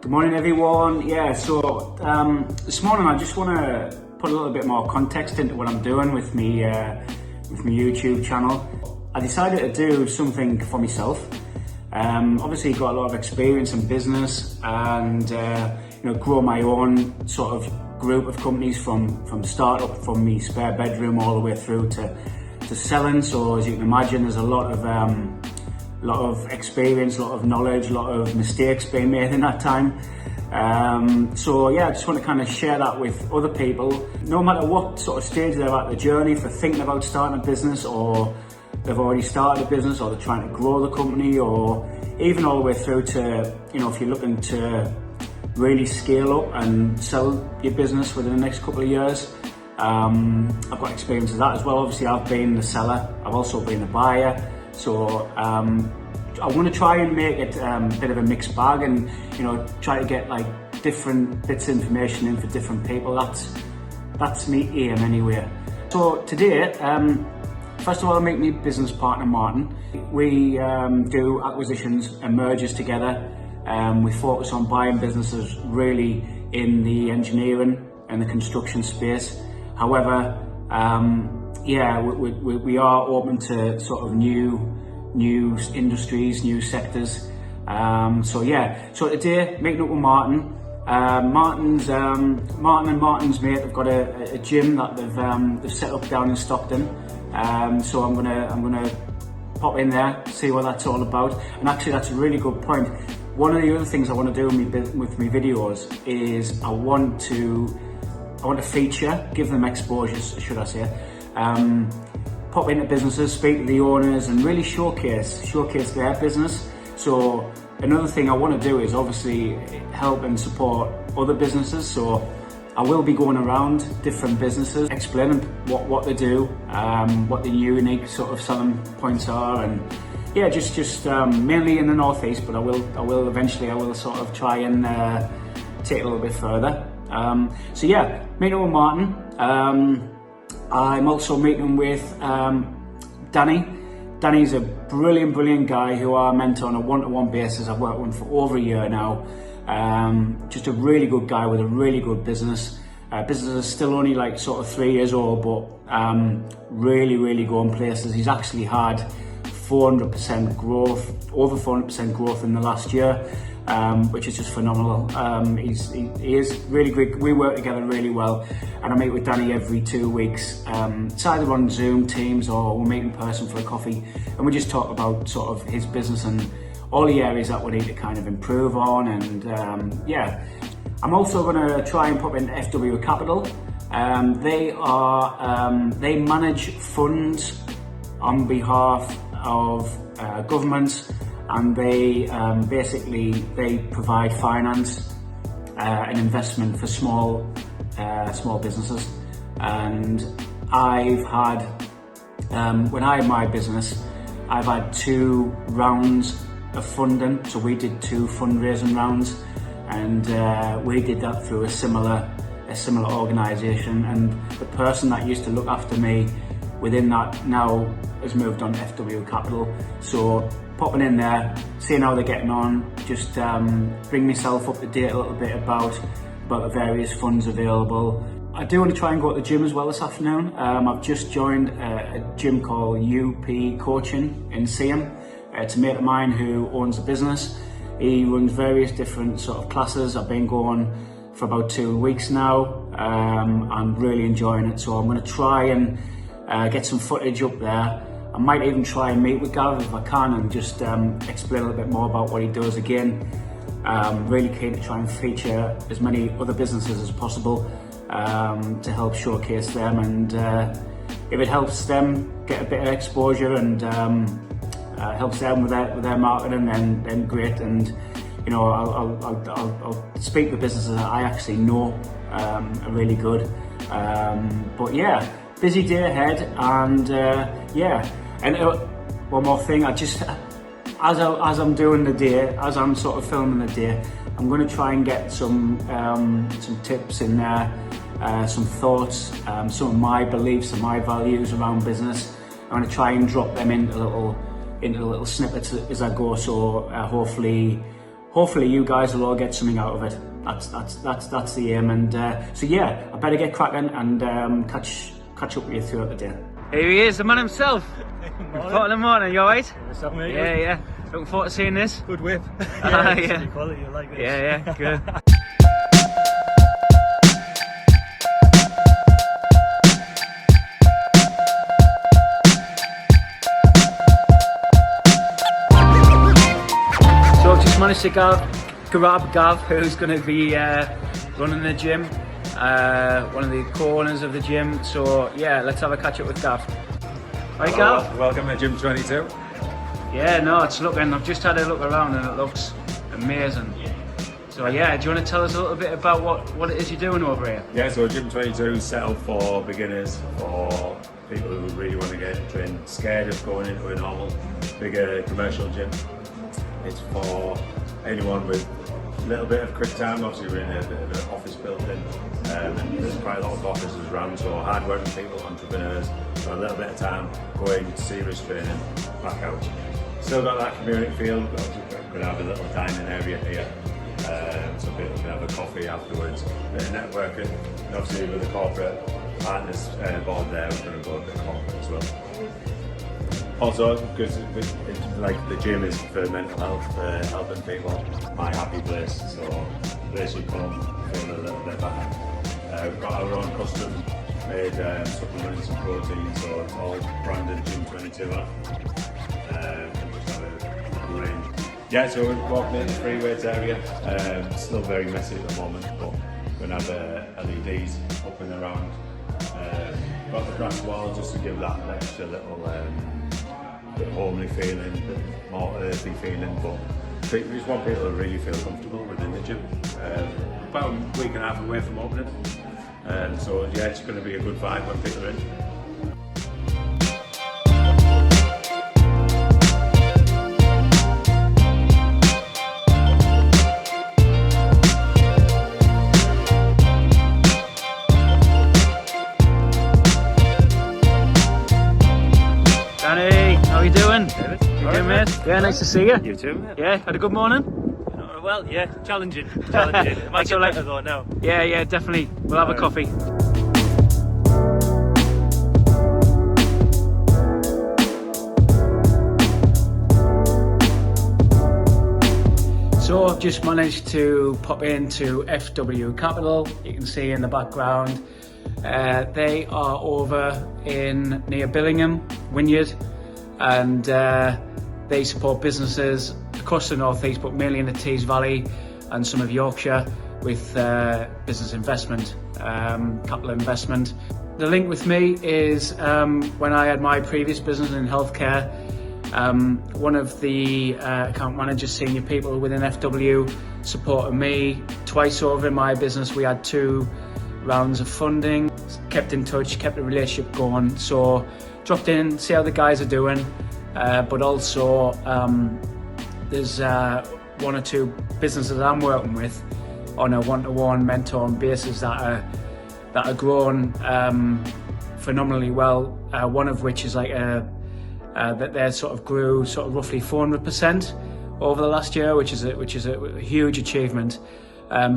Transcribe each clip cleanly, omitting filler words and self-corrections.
Good morning, everyone. This morning I just want to put a little bit more context into what I'm doing with my YouTube channel. I decided to do something for myself. Obviously, got a lot of experience in business and grow my own sort of group of companies from startup, from me spare bedroom all the way through to selling. So as you can imagine, there's a lot of experience, a lot of knowledge, a lot of mistakes being made in that time. I just want to kind of share that with other people, no matter what sort of stage they're at the journey, if they're thinking about starting a business, or they've already started a business, or they're trying to grow the company, or even all the way through to, if you're looking to really scale up and sell your business within the next couple of years. I've got experience of that as well. Obviously, I've been the seller, I've also been the buyer. So I want to try and make it a bit of a mixed bag, and try to get like different bits of information in for different people. That's me aim anyway. So today, first of all, I meet my business partner Martin. We do acquisitions and mergers together. We focus on buying businesses really in the engineering and the construction space. However, we are open to sort of new industries, new sectors. So today, meeting up with Martin. Martin and Martin's mate have got a gym that they've set up down in Stockton. So I'm gonna pop in there, see what that's all about. And actually, that's a really good point. One of the other things I want to do with my videos is I want to feature, give them exposure, should I say. Pop into businesses, speak to the owners, and really showcase their business. So another thing I want to do is obviously help and support other businesses. So I will be going around different businesses, explaining what they do, what the unique sort of selling points are, and just mainly in the northeast. But I will eventually sort of try and take it a little bit further. Meeting with Martin. I'm also meeting with Danny. Danny's a brilliant guy who I mentor on a one-to-one basis. I've worked with him for over a year now. Just a really good guy with a really good business. Business is still only like sort of 3 years old, but really going places. He's actually had 400% growth, over 400% growth in the last year, which is just phenomenal. He is really great. We work together really well, and I meet with Danny every 2 weeks. It's either on Zoom, Teams, or we'll meet in person for a coffee, and we just talk about sort of his business and all the areas that we need to kind of improve on. And I'm also going to try and pop in FW Capital. They manage funds on behalf of governments, and they provide finance and investment for small businesses. And I've had when I had my business, I've had 2 rounds of funding. So we did 2 fundraising rounds, and we did that through a similar organisation. And the person that used to look after me within that now has moved on to FW Capital. So popping in there, seeing how they're getting on, just bring myself up to date a little bit about the various funds available. I do want to try and go to the gym as well this afternoon. I've just joined a gym called UP Coaching in Seaham. It's a mate of mine who owns a business. He runs various different sort of classes. I've been going for about 2 weeks now. I'm really enjoying it. So I'm going to try and get some footage up there. I might even try and meet with Gareth if I can, and just explain a little bit more about what he does. Again, really keen to try and feature as many other businesses as possible to help showcase them, and if it helps them get a bit of exposure and helps them with their marketing, then great. And I'll speak to businesses that I actually know are really good. Busy day ahead, and And one more thing, as I'm doing the day, as I'm sort of filming the day, I'm going to try and get some tips in there, some thoughts, some of my beliefs and my values around business. I'm going to try and drop them into little snippets as I go. So hopefully hopefully you guys will all get something out of it. That's the aim. And so yeah, I better get cracking and catch up with you throughout the day. Here he is, the man himself. Good morning, you alright? Yeah. Looking forward to seeing this. Good whip. Yeah. Quality, I like this. Yeah, good. So I've just managed to grab Gav, who's going to be running the gym, one of the co-owners of the gym. So yeah, let's have a catch up with Gav. Right, Gav? Welcome to Gym 22. Yeah, no, it's looking, I've just had a look around and it looks amazing. So yeah, do you want to tell us a little bit about what it is you're doing over here? Yeah, so Gym 22 is set up for beginners, for people who really want to get trained, scared of going into a normal, bigger commercial gym. It's for anyone with a little bit of quick time. Obviously we're in a bit of an office building, and there's quite a lot of offices around, so hard-working people, entrepreneurs, for a little bit of time, going serious training, back out. Still got that community feel, but obviously we're going to have a little dining area here, so people can have a coffee afterwards, a bit of networking, and obviously with the corporate partners board there, we're going to go a bit corporate as well. Also, because like the gym is for mental health, for helping people, my happy place, so place you come, feel a little bit better. We've got our own custom made supplements and protein, so it's all branded Gym 22 on. Yeah, so we're walking in the free weights area. Still very messy at the moment, but we're going to have LEDs up and around. Got the grass wall just to give that extra little bit homely feeling, bit more earthy feeling, but we just want people to really feel comfortable within the gym. About a week and a half away from opening, so yeah, it's going to be a good vibe when people are in. How you doing? David. You doing, mate? Yeah, nice to see you. You too, mate. Yeah, had a good morning? Well, yeah, challenging. It might get better though now. Yeah, definitely. We'll have a coffee. So I've just managed to pop into FW Capital. You can see in the background. They are over near Billingham, Wynyard, and they support businesses across the northeast, but mainly in the Tees Valley and some of Yorkshire with business investment, capital investment. The link with me is when I had my previous business in healthcare. One of the account managers, senior people within FW, supported me twice over in my business. We had 2 rounds of funding, kept in touch, kept the relationship going. So dropped in, see how the guys are doing, but also there's 1 or 2 businesses I'm working with on a one-to-one mentoring basis that are growing phenomenally well. One of which is like that they sort of grew sort of roughly 400% over the last year, which is a huge achievement.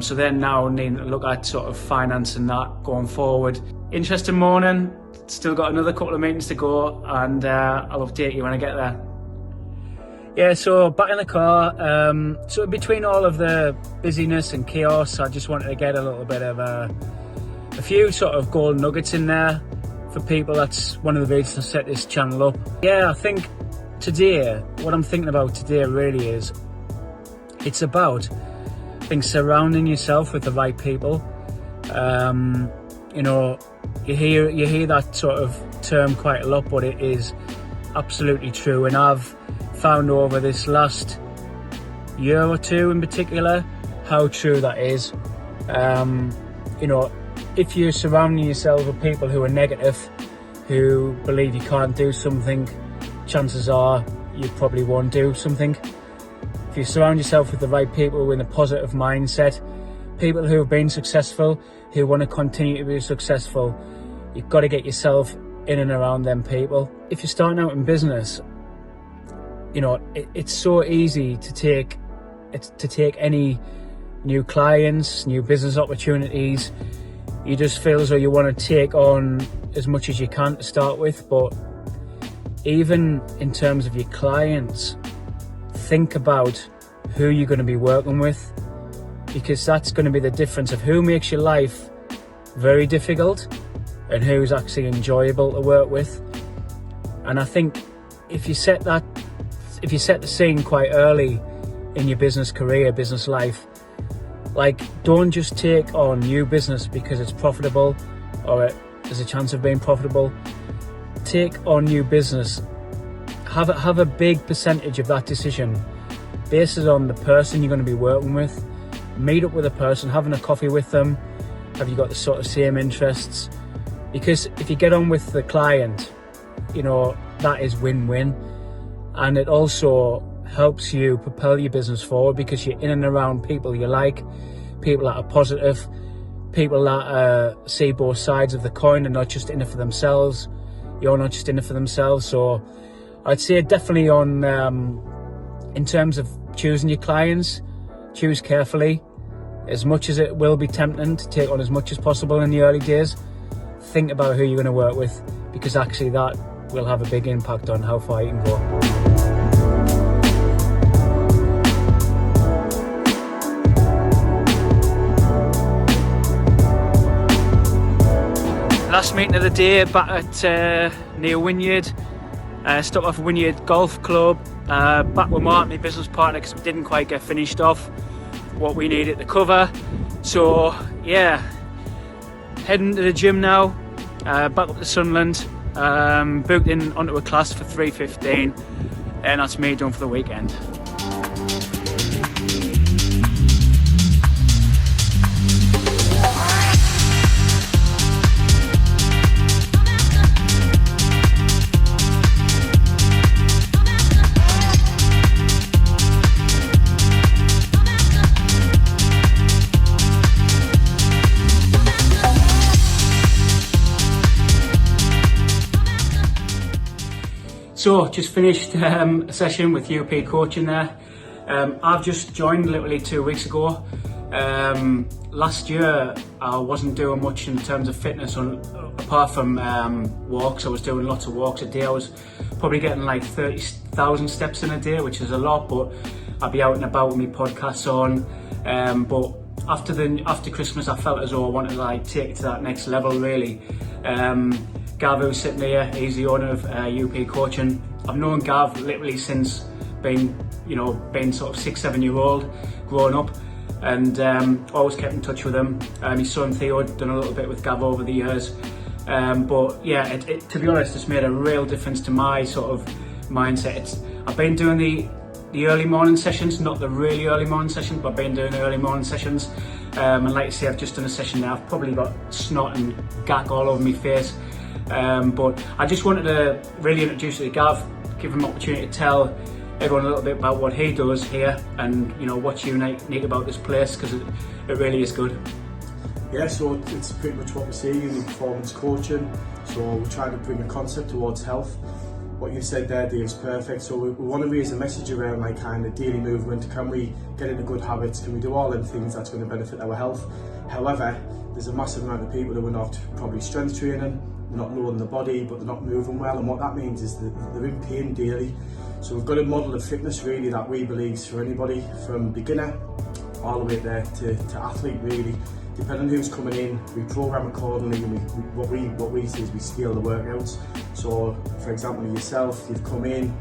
So then now needing to look at sort of financing that going forward. Interesting morning, still got another couple of meetings to go, and I'll update you when I get there. Yeah, so back in the car, so between all of the busyness and chaos, I just wanted to get a little bit of a few sort of gold nuggets in there for people. That's one of the reasons I set this channel up. Yeah, I think today, what I'm thinking about today really is, it's about surrounding yourself with the right people. You know, you hear that sort of term quite a lot, but it is absolutely true. And I've found over this last year or 2 in particular how true that is. You know, if you're surrounding yourself with people who are negative, who believe you can't do something, chances are you probably won't do something. If you surround yourself with the right people in a positive mindset, people who have been successful, who want to continue to be successful, you've got to get yourself in and around them people. If you're starting out in business, you know, it's so easy to take to take any new clients, new business opportunities. You just feel as though you want to take on as much as you can to start with. But even in terms of your clients, think about who you're going to be working with, because that's going to be the difference of who makes your life very difficult and who's actually enjoyable to work with. And I think if you set the scene quite early in your business career, business life, like, don't just take on new business because it's profitable or there's a chance of being profitable. Take on new business. Have a big percentage of that decision based on the person you're going to be working with. Meet up with a person, having a coffee with them. Have you got the sort of same interests? Because if you get on with the client, you know, that is win-win. And it also helps you propel your business forward because you're in and around people you like, people that are positive, people that see both sides of the coin and not just in it for themselves. You're not just in it for themselves. So I'd say definitely in terms of choosing your clients, choose carefully. As much as it will be tempting to take on as much as possible in the early days, think about who you're going to work with, because actually that will have a big impact on how far you can go. Last meeting of the day back at near Wynyard. Stopped off at Wynyard Golf Club. Back with Mark, my business partner, because we didn't quite get finished off what we needed to cover. So yeah, heading to the gym now. Back up to Sunderland. Booked in onto a class for 3:15, and that's me done for the weekend. So just finished a session with UP coaching there. I've just joined literally 2 weeks ago. Last year I wasn't doing much in terms of fitness apart from walks. I was doing lots of walks a day. I was probably getting like 30,000 steps in a day, which is a lot, but I'd be out and about with my podcasts on. But after Christmas I felt as though I wanted to like take it to that next level really. Gav, who's sitting here, he's the owner of UP Coaching. I've known Gav literally since being sort of 6-7 year old, growing up, and always kept in touch with him. His son Theo had done a little bit with Gav over the years, but yeah, to be honest, it's made a real difference to my sort of mindset. I've been doing the early morning sessions, not the really early morning sessions, but I've been doing the early morning sessions. And like I say, I've just done a session now. I've probably got snot and gack all over my face. But I just wanted to really introduce you to Gav, give him an opportunity to tell everyone a little bit about what he does here and what's unique about this place, because it really is good. Yeah, so it's pretty much what we see in performance coaching. So we're trying to bring a concept towards health. What you said there, Dave, is perfect. So we want to raise a message around like kind of daily movement. Can we get into good habits? Can we do all them things that's going to benefit our health? However, there's a massive amount of people who are not probably strength training, not loading the body, but they're not moving well, and what that means is that they're in pain daily. So we've got a model of fitness really that we believe is for anybody from beginner all the way there to athlete really. Depending on who's coming in, we program accordingly, and what we see is we scale the workouts. So for example, yourself, you've come in,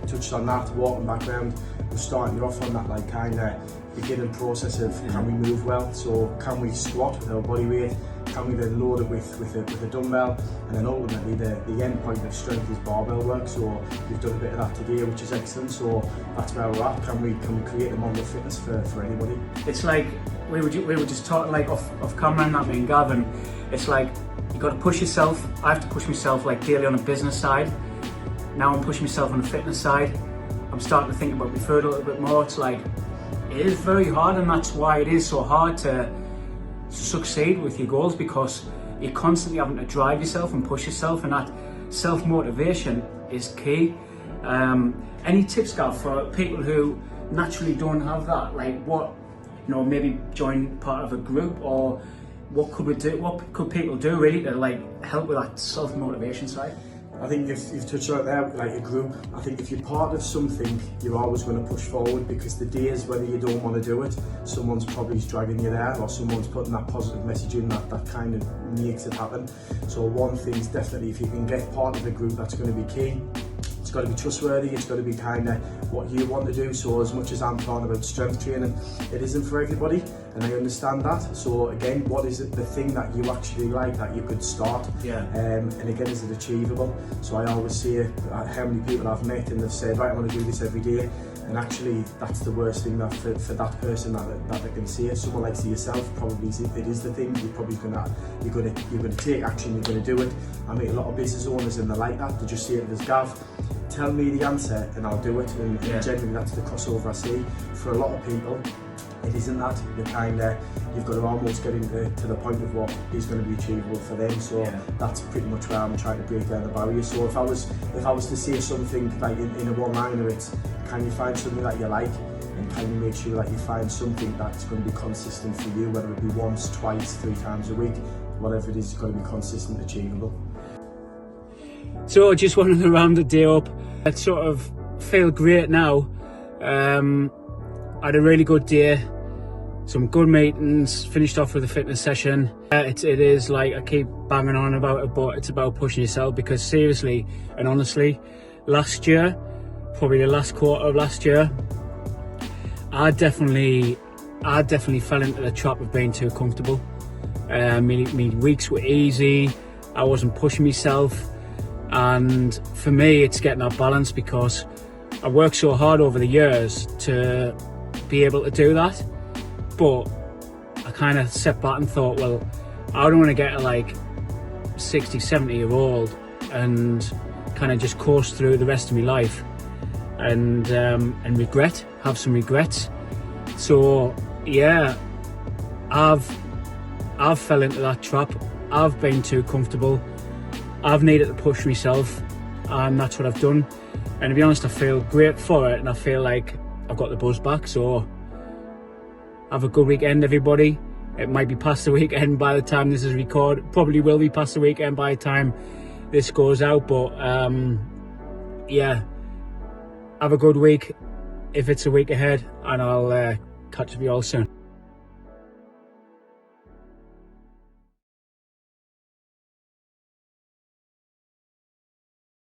touched on that, walking background, we're starting you off on that like kind of beginning process of can we move well, so can we squat with our body weight, can we then load it with a dumbbell, and then ultimately the end point of strength is barbell work. So we've done a bit of that today, which is excellent. So that's where we're at. Can we create a model of fitness for anybody? It's like we were just talking like off camera and that, me and Gavin. It's like you got to push yourself. I have to push myself like daily on a business side. Now I'm pushing myself on the fitness side. I'm starting to think about my food a little bit more. It's like it is very hard, and that's why it is so hard to succeed with your goals, because you're constantly having to drive yourself and push yourself, and that self-motivation is key. Any tips, Gav, for people who naturally don't have that, like what, you know, maybe join part of a group, or what could we do? What could people do really to like help with that self-motivation side? I think you've touched on it there, like a group. I think if you're part of something, you're always going to push forward, because the days whether you don't want to do it, someone's probably dragging you there, or someone's putting that positive message in that kind of makes it happen. So one thing is definitely, if you can get part of a group, that's going to be key. It's got to be trustworthy, it's got to be kind of what you want to do. So as much as I'm talking about strength training, it isn't for everybody, and I understand that. So again, what is it, the thing that you actually like that you could start? Yeah. And again, is it achievable? So I always see how many people I've met and they've said, right, I want to do this every day. And actually, that's the worst thing that for that person that they can see it. Someone like yourself, probably it is the thing. You're probably you're gonna take action. You're gonna do it. I meet a lot of business owners and they're like that. They just see it as Gav, tell me the answer and I'll do it. And generally, that's the crossover I see for a lot of people. It isn't that. You've got to almost get to the point of what is going to be achievable for them. So that's pretty much where I'm trying to break down the barrier. So if I was to say something like in a one-liner, it's, can you find something that you like, and can you make sure that you find something that's going to be consistent for you, whether it be once, twice, 3 times a week, whatever it is, it's got to be consistent, achievable. So just wanted to round the day up. I sort of feel great now. I had a really good day, some good meetings, finished off with a fitness session. It is like, I keep banging on about it, but it's about pushing yourself, because seriously and honestly, last year, probably the last quarter of last year, I definitely fell into the trap of being too comfortable. My weeks were easy, I wasn't pushing myself, and for me it's getting that balance, because I worked so hard over the years to be able to do that, but I kind of sat back and thought, well, I don't want to get to like 60, 70 year old and kind of just course through the rest of my life and have some regrets. So yeah, I've fell into that trap. I've been too comfortable. I've needed to push myself, and that's what I've done. And to be honest, I feel great for it, and I feel like I've got the buzz back. So have a good weekend, everybody. It might be past the weekend by the time this is recorded. Probably will be past the weekend by the time this goes out. But yeah, have a good week if it's a week ahead, and I'll catch up with you all soon.